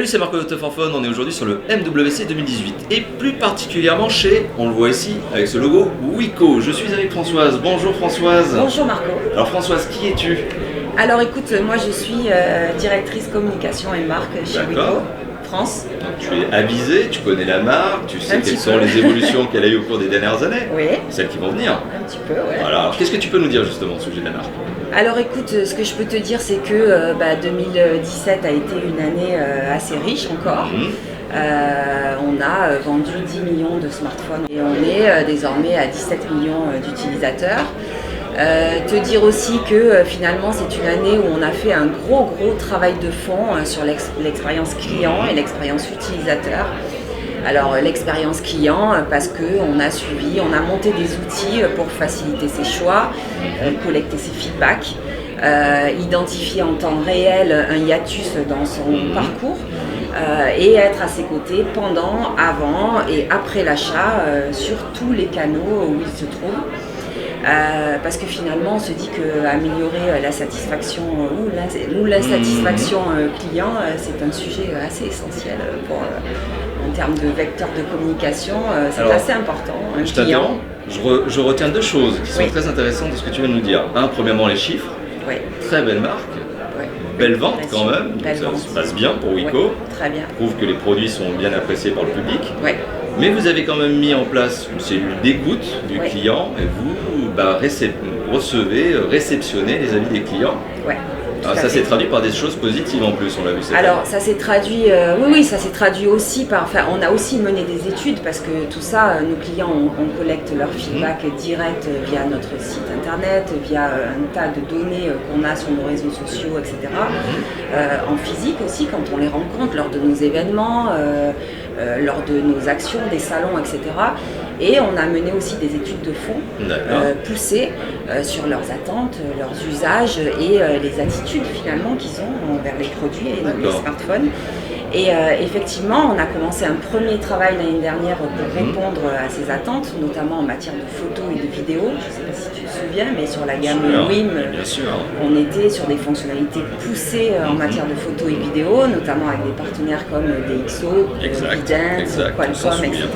Salut, c'est Marco de Teuphophone, on est aujourd'hui sur le MWC 2018 et plus particulièrement chez, on le voit ici, avec ce logo Wiko. Je suis avec Françoise. Bonjour Françoise. Bonjour Marco. Alors Françoise, qui es-tu? Alors écoute, moi je suis directrice communication et marque chez Wiko France. Donc, tu es avisée, tu connais la marque, tu sais quelles sont peu. les évolutions qu'elle a eues au cours des dernières années. Oui. Celles qui vont venir. Un petit peu, ouais. Voilà, alors qu'est-ce que tu peux nous dire justement au sujet de la marque? Alors écoute, ce que je peux te dire c'est que 2017 a été une année assez riche encore. On a vendu 10 millions de smartphones et on est désormais à 17 millions d'utilisateurs. Te dire aussi que finalement c'est une année où on a fait un gros travail de fond sur l'expérience client et l'expérience utilisateur. Alors l'expérience client parce qu'on a suivi, on a monté des outils pour faciliter ses choix, collecter ses feedbacks, identifier en temps réel un hiatus dans son parcours et être à ses côtés pendant, avant et après l'achat sur tous les canaux où il se trouve. Parce que finalement on se dit qu'améliorer la satisfaction ou l'insatisfaction client c'est un sujet assez essentiel en termes de vecteur de communication, c'est assez important. Je t'interromps, je retiens deux choses qui sont très intéressantes de ce que tu viens de nous dire. Un, premièrement les chiffres, très belle marque, belle vente quand même, donc ça se passe bien pour Wiko, très bien. Prouve que les produits sont bien appréciés par le public. Mais vous avez quand même mis en place une cellule d'écoute du client et vous recevez, réceptionnez les avis des clients. Alors ça s'est traduit par des choses positives en plus, on l'a vu cette année. Alors ça s'est traduit, ça s'est traduit aussi par, on a aussi mené des études parce que tout ça, nos clients, on collecte leur feedback direct via notre site internet, via un tas de données qu'on a sur nos réseaux sociaux, etc. En physique aussi, quand on les rencontre lors de nos événements, lors de nos actions, des salons, etc. Et on a mené aussi des études de fond poussées sur leurs attentes, leurs usages et les attitudes finalement qu'ils ont envers les produits et les smartphones. Et effectivement, on a commencé un premier travail l'année dernière pour répondre à ces attentes, notamment en matière de photos et de vidéos. Je ne sais pas si tu te souviens, mais sur la gamme WIM, on était sur des fonctionnalités poussées en matière de photos et vidéos, notamment avec des partenaires comme DxO, Vident, Qualcomm, etc.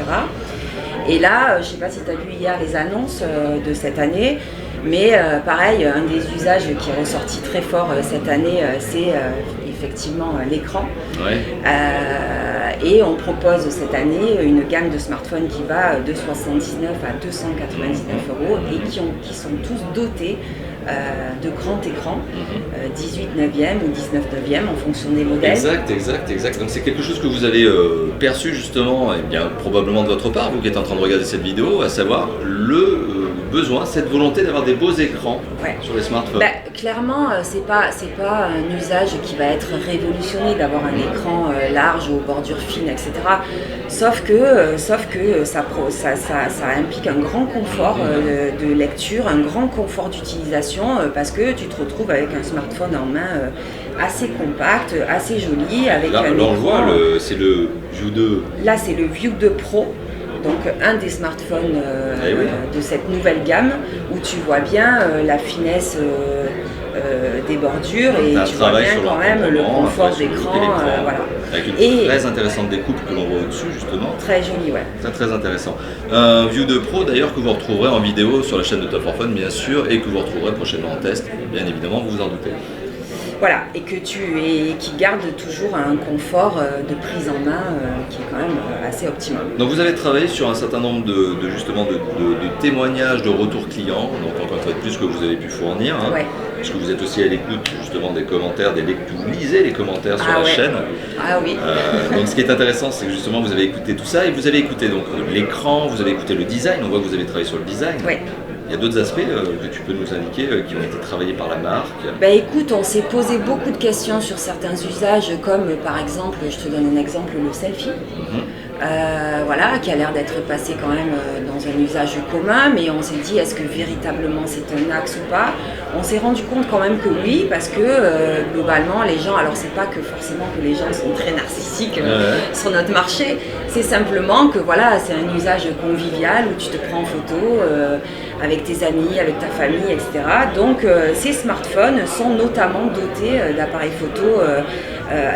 Et là, je ne sais pas si tu as vu hier les annonces de cette année, mais pareil, un des usages qui est ressorti très fort cette année, c'est effectivement l'écran. Et on propose cette année une gamme de smartphones qui va de 79 à 299 € et qui sont tous dotés de grands écrans, 18 neuvième ou 19 neuvième en fonction des modèles. Exact. Donc c'est quelque chose que vous avez perçu justement, et bien probablement de votre part, vous qui êtes en train de regarder cette vidéo, à savoir le besoin, cette volonté d'avoir des beaux écrans sur les smartphones. Clairement, c'est pas un usage qui va être révolutionné d'avoir un écran large aux bordures fines, etc. Sauf que ça implique un grand confort de lecture, un grand confort d'utilisation parce que tu te retrouves avec un smartphone en main assez compact, assez joli. Avec là on le voit, c'est le View 2. Là, c'est le View 2 Pro. Donc un des smartphones de cette nouvelle gamme où tu vois bien la finesse des bordures et tu vois bien quand même le confort d'écran. Avec une très intéressante découpe que l'on voit au-dessus justement. Très joli, Très intéressant. Un View 2 Pro d'ailleurs que vous retrouverez en vidéo sur la chaîne de Teuphophone bien sûr et que vous retrouverez prochainement en test, bien évidemment, vous vous en doutez. Voilà, et qui garde toujours un confort de prise en main qui est quand même assez optimum. Donc vous avez travaillé sur un certain nombre de témoignages, de retours clients, donc encore une fois de plus que vous avez pu fournir, parce que vous êtes aussi à l'écoute justement des commentaires, vous lisez les commentaires sur la chaîne. Donc ce qui est intéressant, c'est que justement vous avez écouté tout ça et vous avez écouté donc l'écran, vous avez écouté le design, on voit que vous avez travaillé sur le design. Il y a d'autres aspects que tu peux nous indiquer qui ont été travaillés par la marque? Écoute, on s'est posé beaucoup de questions sur certains usages, comme par exemple, je te donne un exemple, le selfie. Qui a l'air d'être passé quand même dans un usage commun, mais on s'est dit est-ce que véritablement c'est un axe ou pas? On s'est rendu compte quand même que oui, parce que globalement les gens, alors c'est pas que forcément que les gens sont très narcissiques sur notre marché, c'est simplement que c'est un usage convivial où tu te prends en photo avec tes amis, avec ta famille, etc. Donc ces smartphones sont notamment dotés d'appareils photo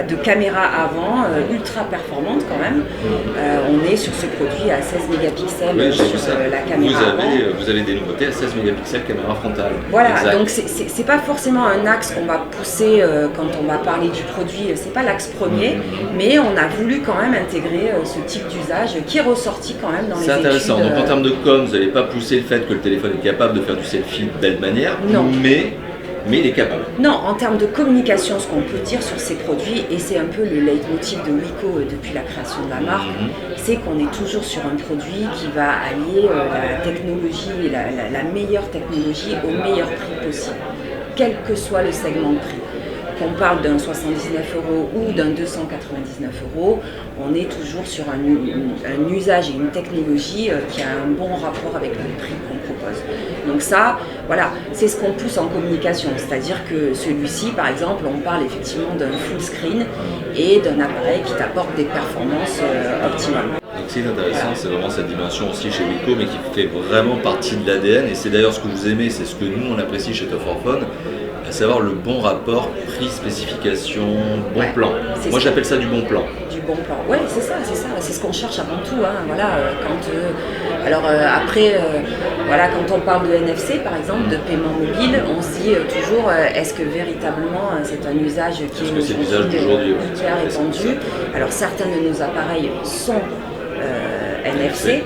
de caméra avant, ultra performante quand même. On est sur ce produit à 16 mégapixels sur la caméra avant. Vous avez des nouveautés à 16 mégapixels caméra frontale. Voilà, exact. Donc c'est pas forcément un axe qu'on va pousser quand on va parler du produit, c'est pas l'axe premier, mais on a voulu quand même intégrer ce type d'usage qui est ressorti quand même dans les études. C'est intéressant, donc en termes de com, vous n'allez pas pousser le fait que le téléphone est capable de faire du selfie de belle manière, mais il est capable. Non, en termes de communication, ce qu'on peut dire sur ces produits, et c'est un peu le leitmotiv de Wiko depuis la création de la marque, c'est qu'on est toujours sur un produit qui va allier la technologie, la meilleure technologie au meilleur prix possible, quel que soit le segment de prix. Qu'on parle d'un 79 € ou d'un 299 €, on est toujours sur un usage et une technologie qui a un bon rapport avec le prix qu'on propose. Donc ça, voilà, c'est ce qu'on pousse en communication, c'est-à-dire que celui-ci, par exemple, on parle effectivement d'un full screen et d'un appareil qui t'apporte des performances optimales. Donc c'est intéressant, c'est vraiment cette dimension aussi chez Wiko, mais qui fait vraiment partie de l'ADN, et c'est d'ailleurs ce que vous aimez, c'est ce que nous on apprécie chez Top 4 Phone, à savoir le bon rapport prix-spécification, bon plan. Moi j'appelle ça du bon plan. Du bon plan, ouais, c'est ça, c'est ce qu'on cherche avant tout. Hein. Voilà, voilà, quand on parle de NFC par exemple, de paiement mobile, on se dit toujours est-ce que véritablement c'est un usage qui est hyper répandu. Alors certains de nos appareils sont NFC.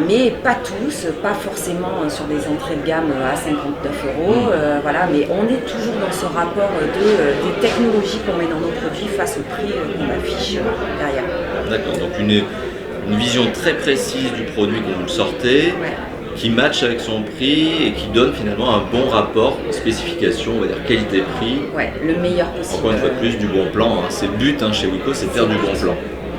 Mais pas tous, pas forcément sur des entrées de gamme à 59 €, voilà, mais on est toujours dans ce rapport des technologies qu'on met dans nos produits face au prix qu'on affiche derrière. D'accord, donc une vision très précise du produit que vous sortez, qui matche avec son prix et qui donne finalement un bon rapport spécification, on va dire qualité-prix. Ouais, le meilleur possible. Encore une fois plus, du bon plan, hein. C'est le but chez Wiko, c'est de faire du bon plan.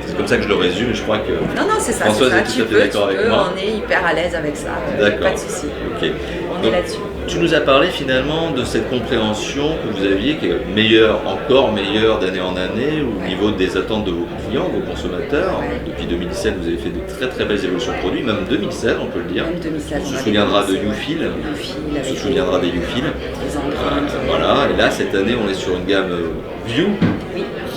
C'est comme ça que je le résume, et je crois que c'est ça, Françoise est tout à fait d'accord avec moi. On est hyper à l'aise avec ça, d'accord. Pas de souci. Okay. On est là-dessus. Tu nous as parlé finalement de cette compréhension que vous aviez, qui est encore meilleure d'année en année, au niveau des attentes de vos clients, vos consommateurs. Depuis 2017, vous avez fait de très très belles évolutions de produits, même 2016 on peut le dire. Même 2016, on se souviendra de YouFeel, on se souviendra des YouFeel. Voilà, et là cette année on est sur une gamme View.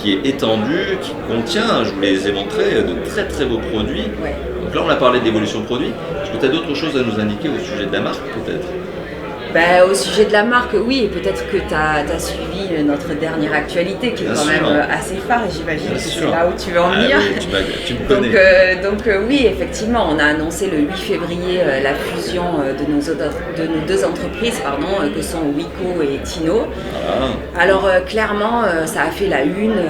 Qui est étendue, qui contient, je vous les ai montrés, de très très beaux produits. Donc là on a parlé d'évolution de produits. Est-ce que tu as d'autres choses à nous indiquer au sujet de la marque peut-être? Au sujet de la marque, oui, et peut-être que tu as suivi notre dernière actualité qui est quand même assez phare, et j'imagine que c'est là où tu veux en venir. Oui, tu me connais. Donc oui, effectivement, on a annoncé le 8 février la fusion de nos deux entreprises, que sont Wiko et Tino. Alors clairement, ça a fait la une,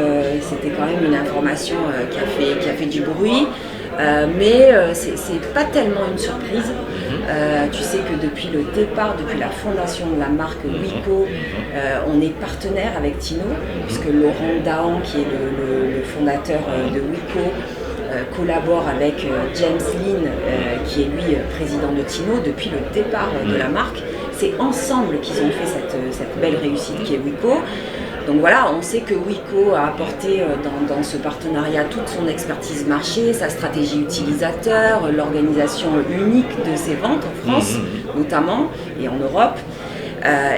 c'était quand même une information qui a fait du bruit. Mais c'est pas tellement une surprise. Tu sais que depuis le départ, depuis la fondation de la marque Wiko, on est partenaire avec Tino, puisque Laurent Dahan, qui est le fondateur de Wiko, collabore avec James Lin, qui est lui président de Tino depuis le départ de la marque. C'est ensemble qu'ils ont fait cette belle réussite qui est Wiko. Donc voilà, on sait que Wiko a apporté dans ce partenariat toute son expertise marché, sa stratégie utilisateur, l'organisation unique de ses ventes en France notamment et en Europe.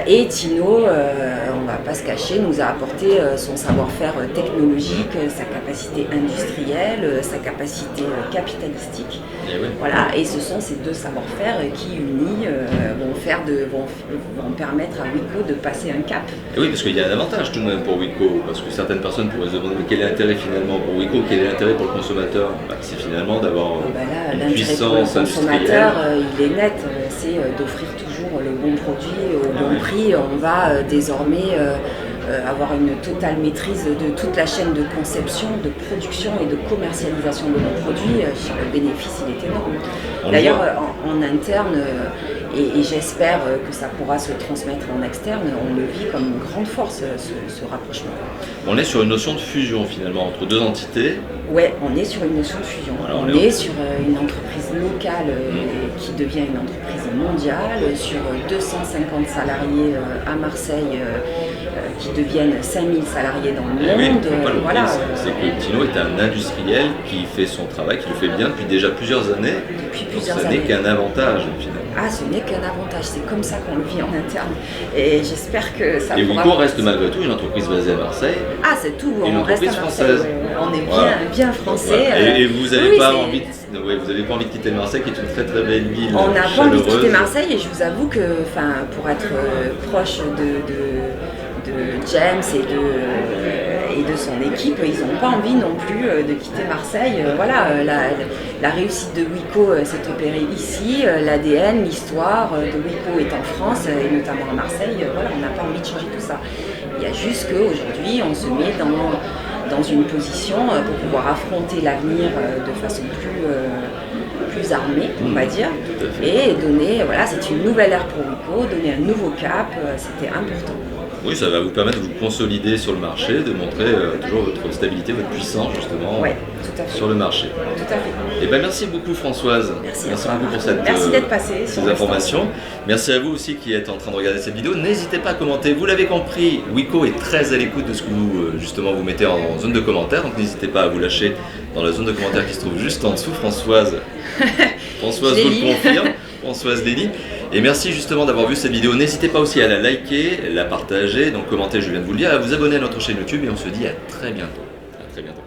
Et Tino, on ne va pas se cacher, nous a apporté son savoir-faire technologique, sa capacité industrielle, sa capacité capitalistique. Voilà, et ce sont ces deux savoir-faire qui unis vont permettre à Wiko de passer un cap. Et oui, parce qu'il y a un avantage tout de même pour Wiko, parce que certaines personnes pourraient se demander quel est l'intérêt finalement pour Wiko, quel est l'intérêt pour le consommateur. C'est finalement d'avoir une puissance industrielle. L'intérêt pour le consommateur, il est net, c'est d'offrir toujours le bon produit au bon prix. On va désormais avoir une totale maîtrise de toute la chaîne de conception, de production et de commercialisation de nos produits. Le bénéfice, il est énorme. D'ailleurs, en interne, et j'espère que ça pourra se transmettre en externe, on le vit comme une grande force, ce rapprochement. On est sur une notion de fusion finalement entre deux entités. Ouais, on est sur une notion de fusion. Voilà, on est sur une entreprise locale qui devient une entreprise mondiale, sur 250 salariés à Marseille qui deviennent 5000 salariés dans le monde. Voilà. C'est que Tino est un industriel qui fait son travail, qui le fait bien depuis déjà plusieurs années. Depuis plusieurs années. Ça n'est qu'un avantage finalement. Ah, ce n'est qu'un avantage, c'est comme ça qu'on le vit en interne. Et j'espère que ça Et pourra... Wico reste malgré tout une entreprise basée à Marseille. Ah, c'est tout, on reste à Marseille. Française. On est bien français. Voilà. Et vous n'avez pas envie de quitter Marseille, qui est une très très belle ville. On n'a pas envie de quitter Marseille, et je vous avoue que pour être proche de James et de son équipe, ils n'ont pas envie non plus de quitter Marseille. La réussite de Wico s'est opérée ici, l'ADN, l'histoire de Wico est en France et notamment à Marseille. On n'a pas envie de changer tout ça. Il y a juste qu'aujourd'hui, on se met dans une position pour pouvoir affronter l'avenir de façon plus armée, on va dire, et donner, c'est une nouvelle ère pour Wico, donner un nouveau cap, c'était important. Oui, ça va vous permettre de vous consolider sur le marché, de montrer toujours votre stabilité, votre puissance justement sur le marché. Tout à fait. Et merci beaucoup Françoise. Merci beaucoup pour Merci d'être passé ces informations. Merci à vous aussi qui êtes en train de regarder cette vidéo. N'hésitez pas à commenter. Vous l'avez compris, Wico est très à l'écoute de ce que vous mettez en zone de commentaires. Donc n'hésitez pas à vous lâcher dans la zone de commentaires qui se trouve juste en dessous. Françoise vous le confirme. Françoise Lélie. Et merci justement d'avoir vu cette vidéo. N'hésitez pas aussi à la liker, la partager, donc commenter, je viens de vous le dire, à vous abonner à notre chaîne YouTube et on se dit à très bientôt. À très bientôt.